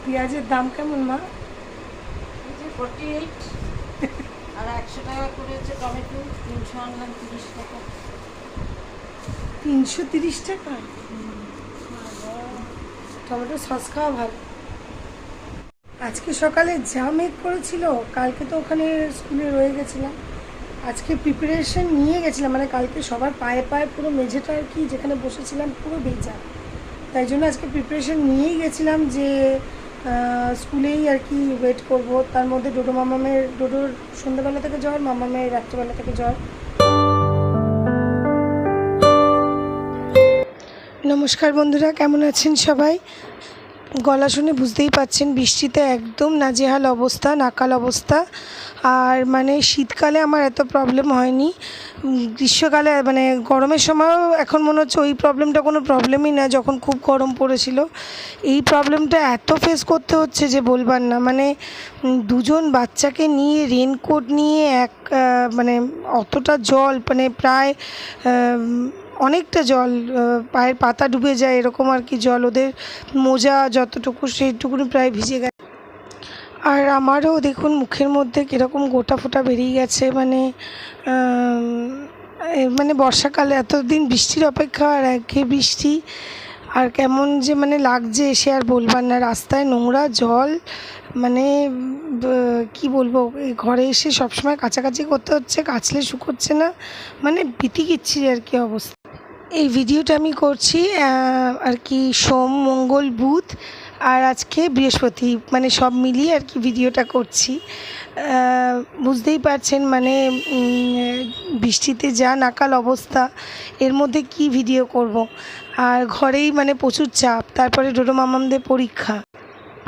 পেঁয়াজের দাম কেমন মা? 48 আর 100 টাকা করে হচ্ছে টমেটো, 300 আনলাম 30 টাকা। 330 টাকা? টমেটো সস খাওয়া ভালো। আজকে সকালে যা মেঘ করেছিল, কালকে তো ওখানে স্কুলে রয়ে গেছিলাম। আজকে প্রিপারেশন নিয়ে গেছিলাম, মানে কালকে সবার পায়ে পায়ে পুরো মেঝেটা আর কি যেখানে বসেছিলাম পুরো ভেজা। তাই জন্য আজকে প্রিপারেশন নিয়েই গেছিলাম যে স্কুলেই আর কি ওয়েট করব। তার মধ্যে ডোডোর সন্ধ্যাবেলা থেকে জ্বর, মামামের রাত্রিবেলা থেকে জ্বর। নমস্কার বন্ধুরা, কেমন আছেন সবাই? গলা শুনে বুঝতেই পাচ্ছেন বৃষ্টিতে একদম নাজেহাল অবস্থা, নাকাল অবস্থা। আর মানে শীতকালে আমার এত প্রবলেম হয়নি, গ্রীষ্মকালে মানে গরমের সময়ও এখন মনে হচ্ছে ওই প্রবলেমটা কোনো প্রবলেমই না। যখন খুব গরম পড়েছিল এই প্রবলেমটা এত ফেস করতে হচ্ছে যে বলবার না। মানে দুজন বাচ্চাকে নিয়ে রেনকোট নিয়ে মানে অতটা জল, মানে প্রায় অনেকটা জল, পায়ের পাতা ডুবে যায় এরকম আর কি জল। ওদের মোজা যতটুকু সেইটুকুনি প্রায় ভিজে গেছে। আর আমারও দেখুন মুখের মধ্যে কীরকম গোটা ফোঁটা বেরিয়ে গেছে। মানে বর্ষাকালে এতদিন বৃষ্টির অপেক্ষা, আর একঘেয়ে বৃষ্টি, আর কেমন যে মানে লাগছে সে আর বলবার না। রাস্তায় নোংরা জল, মানে কি বলবো, এই ঘরে এসে সবসময় কাচাকাচি করতে হচ্ছে, কাচলে শুকোচ্ছে না, মানে বিতিকিচ্ছির আর কি অবস্থা। এই ভিডিওটা আমি করছি আর কি সোম, মঙ্গল, বুধ আর আজকে বৃহস্পতি, মানে সব মিলিয়ে আর কি ভিডিওটা করছি। বুঝতেই পারছেন মানে বৃষ্টিতে যা নাকাল অবস্থা, এর মধ্যে কি ভিডিও করব। আর ঘরেই মানে প্রচুর চাপ, তারপরে ডোডো মামামদের পরীক্ষা।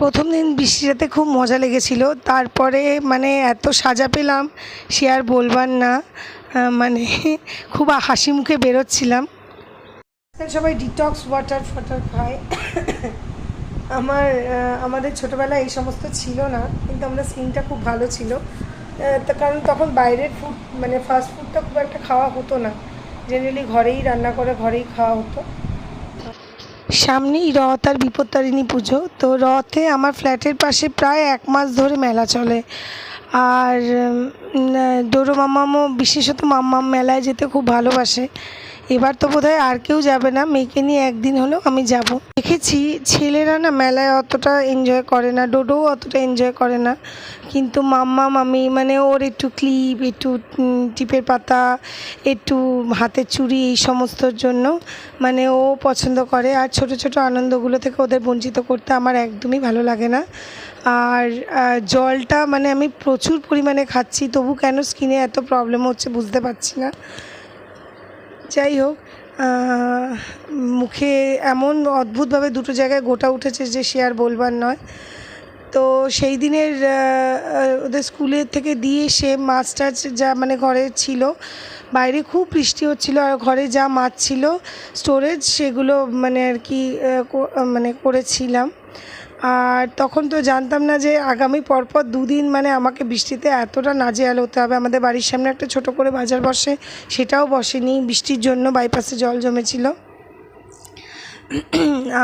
প্রথম দিন বৃষ্টিটাতে খুব মজা লেগেছিল, তারপরে মানে এত সাজা পেলাম সে আর বলবার না। মানে খুব হাসি মুখে বেরোচ্ছিলাম। সবাই ডিটক্স ওয়াটার খায়। আমাদের ছোটোবেলায় এই সমস্ত ছিল না, কিন্তু আমাদের স্কিনটা খুব ভালো ছিল। কারণ তখন বাইরের ফুড, মানে ফাস্ট ফুডটা খুব একটা খাওয়া হতো না, জেনারেলি ঘরেই রান্না করে ঘরেই খাওয়া হতো। সামনেই রথ আর বিপত্তারিণী পুজো, তো রথে আমার ফ্ল্যাটের পাশে প্রায় 1 মাস ধরে মেলা চলে। আর ডোডো মাম্মামও, বিশেষত মাম্মাম মেলায় যেতে খুব ভালোবাসে। এবার তো বোধহয় আর কেউ যাবে না, মেয়েকে নিয়ে একদিন হলেও আমি যাব। দেখেছি ছেলেরা না মেলায় অতটা এনজয় করে না, ডোডোও অতটা এনজয় করে না, কিন্তু মাম্মাম আমি মানে ওর একটু ক্লিপ, একটু টিপের পাতা, একটু হাতের চুড়ি, এই সমস্তর জন্য মানে ও পছন্দ করে। আর ছোট ছোট আনন্দগুলো থেকে ওদের বঞ্চিত করতে আমার একদমই ভালো লাগে না। আর জলটা মানে আমি প্রচুর পরিমাণে খাচ্ছি, তবু কেন স্কিনে এত প্রবলেম হচ্ছে বুঝতে পারছি না। যাই হোক, মুখে এমন অদ্ভুতভাবে দুটো জায়গায় গোটা উঠেছে যে সে আর বলবার নয়। তো সেই দিনের ওদের স্কুলের থেকে দিয়ে সে মাছ টাছ যা মানে ঘরে ছিল, বাইরে খুব বৃষ্টি হচ্ছিল, আর ঘরে যা মাছ ছিল স্টোরেজ, সেগুলো মানে আর কি মানে করেছিলাম। আর তখন তো জানতাম না যে আগামী পরপর 2 দিন মানে আমাকে বৃষ্টিতে এতটা নাজেহাল হতে হবে। আমাদের বাড়ির সামনে একটা ছোট করে বাজার বসে, সেটাও বসেনি বৃষ্টির জন্য, বাইপাসে জল জমেছিল।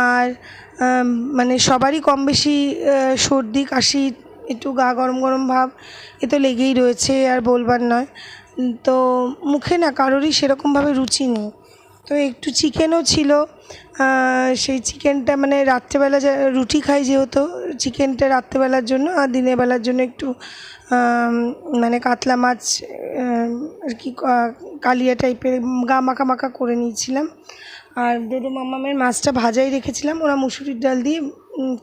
আর মানে সবারই কম বেশি সর্দি কাশি, একটু গা গরম গরম ভাব এ তো লেগেই রয়েছে, আর বলবার নয়। তো মুখে না কারোরই সেরকমভাবে রুচি নেই। তো একটু চিকেনও ছিল, সেই চিকেনটা মানে রাত্রেবেলা রুটি খাই যেহেতু, চিকেনটা রাত্রেবেলার জন্য আর দিনের বেলার জন্য একটু মানে কাতলা মাছ আর কি কালিয়া টাইপের গা মাখা মাখা করে নিয়েছিলাম। আর ডোডো মাম্মামের মাছটা ভাজাই রেখেছিলাম, ওরা মুসুরির ডাল দিয়ে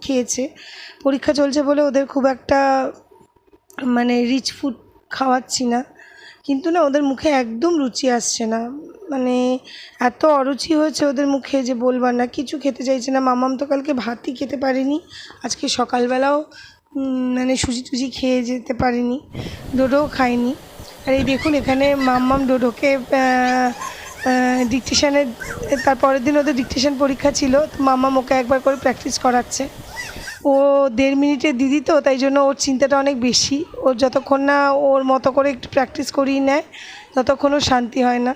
খেয়েছে। পরীক্ষা চলছে বলে ওদের খুব একটা মানে রিচ ফুড খাওয়াচ্ছি না, কিন্তু না ওদের মুখে একদম রুচি আসছে না। মানে এত অরুচি হয়েছে ওদের মুখে যে বলবার না, কিছু খেতে চাইছে না। মাম্মাম তো কালকে ভাতই খেতে পারেনি, আজকে সকালবেলাও মানে সুজি টুজি খেয়ে যেতে পারেনি, ডোডোও খায়নি। আর এই দেখুন এখানে মাম্মাম ডোডোকে ডিকটেশনের, তারপরের দিন ওদের ডিকটেশন পরীক্ষা ছিল, তো মাম্মাম ওকে একবার করে প্র্যাকটিস করাচ্ছে। ও 1.5 মিনিটের দিদি তো, তাই জন্য ওর চিন্তাটা অনেক বেশি। ওর যতক্ষণ না ওর মতো করে একটু প্র্যাকটিস করিয়ে নেয় ততক্ষণ ওর শান্তি হয় না।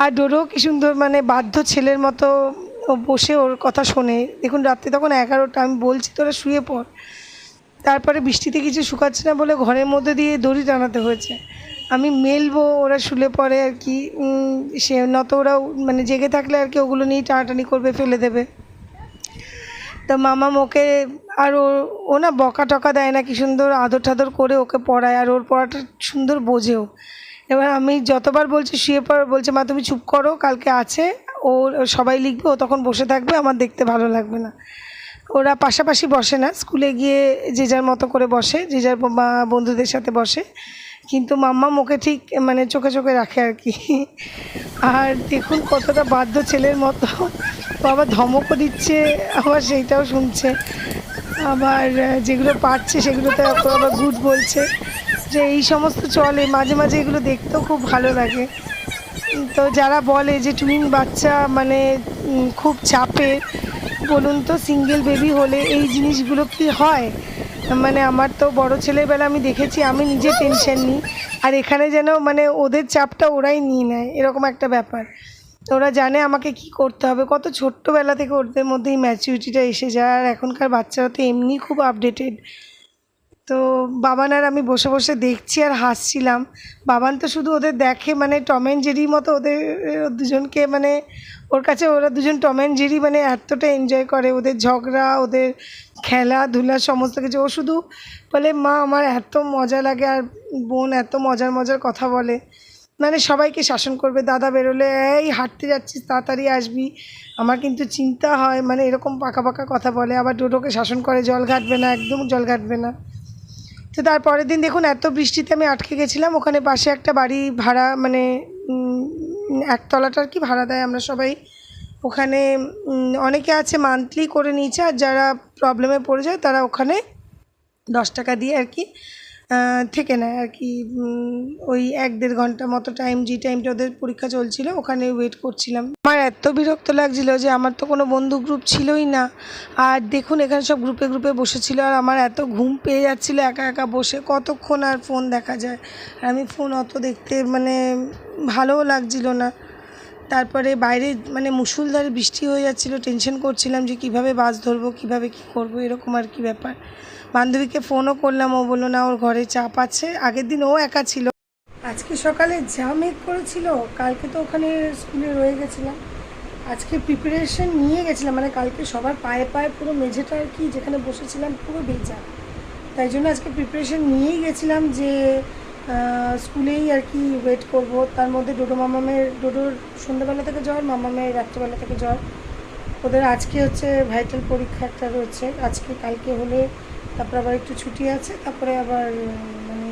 আর ডোডো কি সুন্দর মানে বাধ্য ছেলের মতো ও বসে ওর কথা শোনে। দেখুন রাত্রি তখন 11টা, আমি বলছি তোরা শুয়ে পড়। তারপরে বৃষ্টিতে কিছু শুকাচ্ছে না বলে ঘরের মধ্যে দিয়ে দড়ি টানাতে হয়েছে। আমি মেলবো, ওরা শুলে পড়ে আর কি। সে নত ওরা মানে জেগে থাকলে আর কি ওগুলো নিয়ে টানাটানি করবে, ফেলে দেবে। তো মামা ওকে আর ও না বকা টকা দেয় না, কি সুন্দর আদর টাদর করে ওকে পড়ায়, আর ওর পড়াটা সুন্দর বোঝেও। এবার আমি যতবার বলছি শুয়ে পড়, বলছে মা তুমি চুপ করো, কালকে আছে ও সবাই লিখবে, ও তখন বসে থাকবে, আমার দেখতে ভালো লাগবে না। ওরা পাশাপাশি বসে না, স্কুলে গিয়ে যে যার মতো করে বসে, যে যার বন্ধুদের সাথে বসে, কিন্তু মাম্মা ওকে ঠিক মানে চোখে চোখে রাখে আর কি। আর দেখুন কতটা বাধ্য ছেলের মতো, বাবা ধমকও দিচ্ছে, আবার সেইটাও শুনছে, আবার যেগুলো পারছে সেগুলোতে আবার গুড বলছে। যে এই সমস্ত চলে, মাঝে মাঝে এগুলো দেখতেও খুব ভালো লাগে। তো যারা বলে যে টুইন বাচ্চা মানে খুব চাপের, বলুন তো সিঙ্গেল বেবি হলে এই জিনিসগুলো কি হয়? মানে আমার তো বড় ছেলের বেলা আমি দেখেছি, আমি নিজে টেনশন নিই, আর এখানে যেন মানে ওদের চাপটা ওরাই নিয়ে নেয়, এরকম একটা ব্যাপার। ওরা জানে আমাকে কি করতে হবে, কত ছোট্টবেলা থেকে ওদের মধ্যে এই ম্যাচুরিটিটা এসে যায়। আর এখনকার বাচ্চারা তো এমনি খুব আপডেটেড। তো বাবান আর আমি বসে বসে দেখছি আর হাসছিলাম। বাবান তো শুধু ওদের দেখে মানে টম অ্যান্ড জেরির মতো, ওদের দুজনকে মানে ওর কাছে ওরা দুজন টম অ্যান্ড জেরি, মানে এতটা এনজয় করে ওদের ঝগড়া, ওদের খেলাধুলা সমস্ত কিছু। ও শুধু বলে মা আমার এত মজা লাগে, আর বোন এত মজার মজার কথা বলে, মানে সবাইকে শাসন করবে। দাদা বেরোলে এই হাঁটতে যাচ্ছিস তাড়াতাড়ি আসবি, আমার কিন্তু চিন্তা হয়, মানে এরকম পাকা পাকা কথা বলে। আবার ডোডোকে শাসন করে জল ঘাটবে না, একদম জল ঘাটবে না। তো তারপরের দিন দেখুন এত বৃষ্টিতে আমি আটকে গেছিলাম, ওখানে পাশে একটা বাড়ি ভাড়া মানে একতলাটা আর কি ভাড়া দেয়, আমরা সবাই ওখানে অনেকে আছে মান্থলি করে নিয়েছে, আর যারা প্রবলেমে পড়ে যায় তারা ওখানে 10 টাকা দিয়ে আর কি থেকে নেয় আর কি। ওই 1-1.5 ঘন্টা মতো টাইম, যে টাইমটা ওদের পরীক্ষা চলছিল ওখানে ওয়েট করছিলাম। আমার এত বিরক্ত লাগছিল যে আমার তো কোনো বন্ধু গ্রুপ ছিলই না, আর দেখুন এখানে সব গ্রুপে গ্রুপে বসেছিল, আর আমার এত ঘুম পেয়ে যাচ্ছিলো একা একা বসে, কতক্ষণ আর ফোন দেখা যায়। আর আমি ফোন অত দেখতে মানে ভালোও লাগছিল না। তারপরে বাইরে মানে মুষলধারে বৃষ্টি হয়ে যাচ্ছিলো, টেনশন করছিলাম যে কিভাবে বাস ধরবো, কিভাবে কি করব, এরকম আর কি ব্যাপার। বান্ধবীকে ফোনও করলাম, ও বললো না ওর ঘরে চাপ আছে। আগের দিন ও একা ছিল। আজকে সকালে যা মেঘ করেছিল, কালকে তো ওখানে স্কুলে রয়ে গেছিলাম, আজকে প্রিপারেশন নিয়ে গেছিলাম, মানে কালকে সবার পায়ে পায়ে পুরো মেঝেটা আর কি যেখানে বসেছিলাম পুরো ভেজা, তাই জন্য আজকে প্রিপারেশন নিয়েই গেছিলাম যে স্কুলেই আর কি ওয়েট করব। তার মধ্যে ডোডোর সন্ধ্যাবেলা থেকে জ্বর, মামামের রাত্রেবেলা থেকে জ্বর। ওদের আজকে হচ্ছে ভাইটাল পরীক্ষা একটা রয়েছে, আজকে কালকে হলে তারপর আবার একটু ছুটি আছে, তারপরে আবার মানে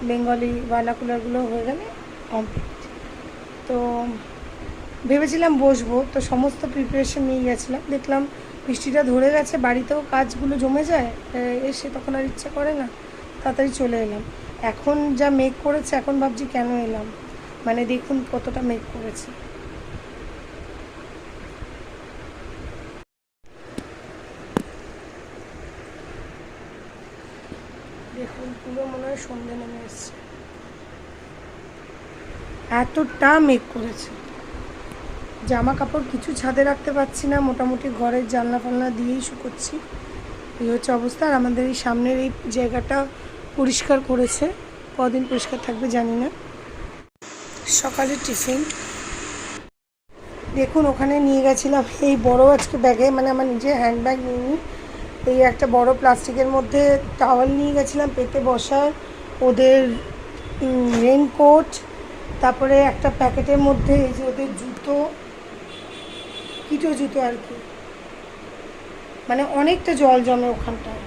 বেঙ্গলি ভার্নাকুলারগুলো হয়ে গেলে কমপ্লিট। তো ভেবেছিলাম বসবো, তো সমস্ত প্রিপারেশন নিয়ে গেছিলাম, দেখলাম বৃষ্টিটা ধরে গেছে, বাড়িতেও কাজগুলো জমে যায়, এসে তখন আর ইচ্ছা করে না, তাড়াতাড়ি চলে এলাম। এখন যা মেঘ করেছে, এখন ভাবছি কেন এলাম, মানে দেখুন কতটা মেঘ করেছে। দেখুন পুরো মনে হয় সন্ধে নেমে এসছে, এতটা মেঘ করেছে। জামা কাপড় কিছু ছাদে রাখতে পারছি না, মোটামুটি ঘরের জানলা ফালনা দিয়েই শুকোচ্ছি, এই হচ্ছে অবস্থা। আর আমাদের এই সামনের এই জায়গাটা পরিষ্কার করেছে, কদিন পরিষ্কার থাকবে জানি না। সকালের টিফিন দেখুন ওখানে নিয়ে গেছিলাম এই বড় আজকে ব্যাগে, মানে আমার নিজের হ্যান্ডব্যাগ নিইনি, এই একটা বড় প্লাস্টিকের মধ্যে টাওয়াল নিয়ে গেছিলাম পেতে বসার, ওদের রেনকোট, তারপরে একটা প্যাকেটের মধ্যে এই যে ওদের জুতো, কিটো জুতো আর কি, মানে অনেকটা জল জমে ওখানটায়,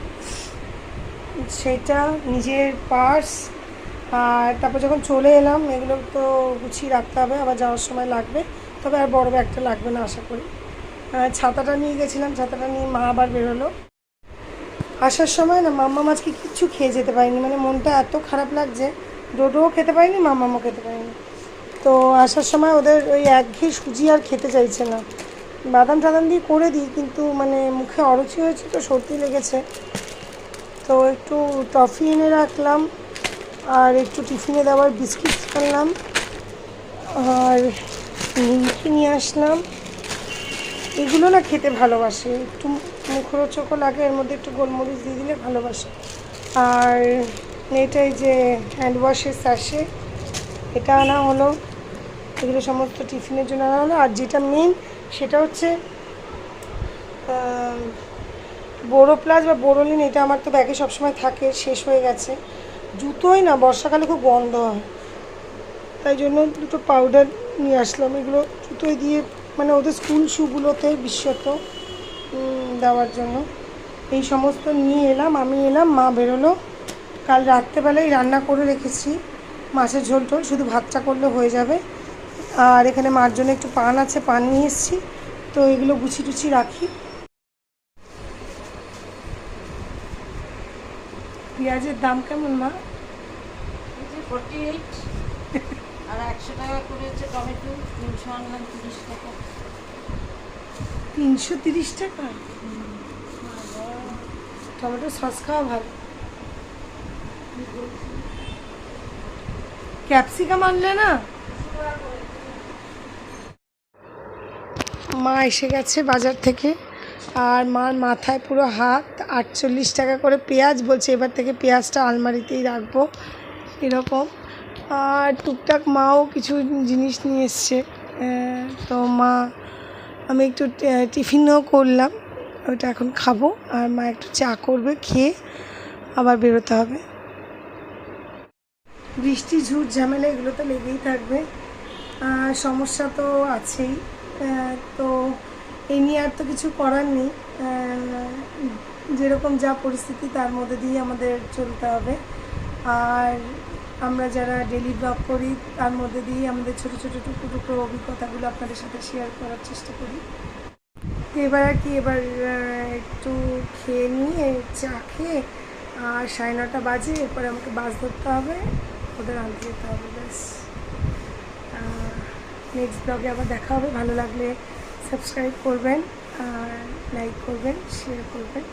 সেটা নিজের পার্স। আর তারপর যখন চলে এলাম এগুলো তো গুছিয়ে রাখতে হবে, আবার যাওয়ার সময় লাগবে, তবে আর বড় ব্যাগটা লাগবে না আশা করি। ছাতাটা নিয়ে গেছিলাম, ছাতাটা নিয়ে মা আবার বেরোলো। আসার সময় না মাম্মা আজকে কিচ্ছু খেয়ে যেতে পারিনি, মানে মনটা এত খারাপ লাগছে, ডোডোও খেতে পারিনি, মাম্মামও খেতে পারিনি। তো আসার সময় ওদের ওই একঘেয়ে সুজি আর খেতে চাইছে না, বাদাম টাদাম দিয়ে করে দিই, কিন্তু মানে মুখে অরুচি হয়েছে, তো সর্দি লেগেছে। তো একটু টফি এনে রাখলাম, আর একটু টিফিনে দেওয়ার বিস্কিট আনলাম, আর নিমকি নিয়ে আসলাম, এগুলো না খেতে ভালোবাসে, একটু মুখরোচকও লাগে, এর মধ্যে একটু গোলমরিচ দিয়ে দিলে ভালোবাসে। আর এটাই যে হ্যান্ড ওয়াশের স্যাশে, এটা আনা হলো। এগুলো সমস্ত টিফিনের জন্য আনা হলো। আর যেটা মেন সেটা হচ্ছে বোরো প্লাস বা বোরোলিন, এটা আমার তো ব্যাগে সবসময় থাকে, শেষ হয়ে গেছে। জুতোই না বর্ষাকালে খুব গন্ধ হয়, তাই জন্য দুটো পাউডার নিয়ে আসলাম। এগুলো জুতোয় দিয়ে মানে ওদের স্কুল শুগুলোতে বিশেষত দেওয়ার জন্য। এই সমস্ত নিয়ে এলাম, আমি এলাম, মা বেরোলো। কাল রাত্রেবেলায় রান্না করে রেখেছি মাছের ঝোল টোল, শুধু ভাতটা করলে হয়ে যাবে। আর এখানে মার জন্য একটু পান আছে, পান নিয়ে এসেছি, তো এগুলো গুছি টুছি রাখি। পেঁয়াজের দাম কেমন মা? 48 আর 100 টাকা করে হচ্ছে টমেটো, 300 আনলাম 30 টাকা। 330 টাকা? টমেটো সস খাওয়া ভালো। ক্যাপসিকাম আনলে না? মা এসে গেছে বাজার থেকে, আর মার মাথায় পুরো হাত। 48 টাকা করে পেঁয়াজ, বলছে এবার থেকে পেঁয়াজটা আলমারিতেই রাখবো এরকম। আর টুকটাক মাও কিছু জিনিস নিয়ে এসছে। তো মা, আমি একটু টিফিনও করলাম, ওটা এখন খাবো। আর মা একটু চা করবে, খেয়ে আবার বেরোতে হবে। বৃষ্টি ঝুট ঝামেলা এগুলো তো লেগেই থাকবে, সমস্যা তো আছেই। তো এই নিয়ে আর তো কিছু করার নেই, যেরকম যা পরিস্থিতি তার মধ্যে দিয়ে আমাদের চলতে হবে। আর আমরা যারা ডেলি ব্লগ করি তার মধ্যে দিয়ে আমাদের ছোটো ছোটো টুকরো টুকরো অভিজ্ঞতাগুলো আপনাদের সাথে শেয়ার করার চেষ্টা করি। এবার আর কি, এবার একটু খেয়ে নিয়ে চা খেয়ে, আর 9:30 বাজে, এরপরে আমাকে বাস ধরতে হবে, ওদের আনতে যেতে হবে। ব্যাস, নেক্সট ব্লগে আবার দেখা হবে। ভালো লাগলে সাবস্ক্রাইব করবেন, আর লাইক করবেন, শেয়ার করবেন।